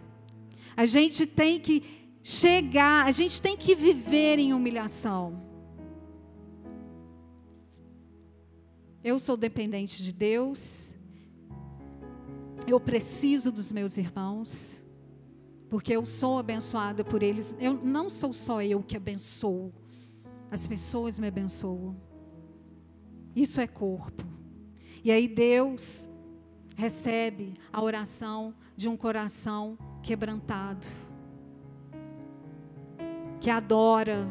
S2: A gente tem que chegar, a gente tem que viver em humilhação. Eu sou dependente de Deus. Eu preciso dos meus irmãos. Porque eu sou abençoada por eles. Eu não sou só eu que abençoo. As pessoas me abençoam. Isso é corpo. E aí Deus recebe a oração de um coração quebrantado. Que adora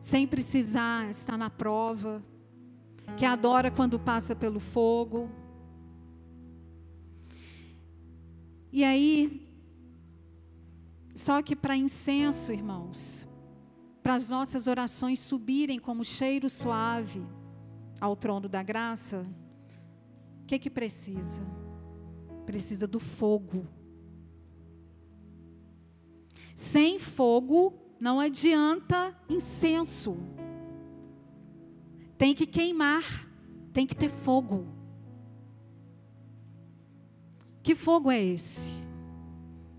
S2: sem precisar estar na prova. Que adora quando passa pelo fogo. E aí, só que para incenso, irmãos, para as nossas orações subirem como cheiro suave ao trono da graça, o que precisa? Precisa do fogo. Sem fogo não adianta incenso. Tem que queimar, tem que ter fogo. Que fogo é esse?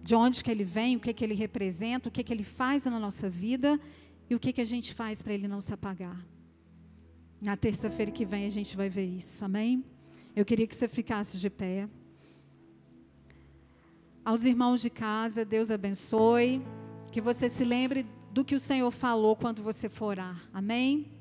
S2: De onde que ele vem, o que ele representa, o que ele faz na nossa vida e o que a gente faz para ele não se apagar. Na terça-feira que vem a gente vai ver isso, amém? Eu queria que você ficasse de pé. Aos irmãos de casa, Deus abençoe, que você se lembre do que o Senhor falou quando você for orar, amém?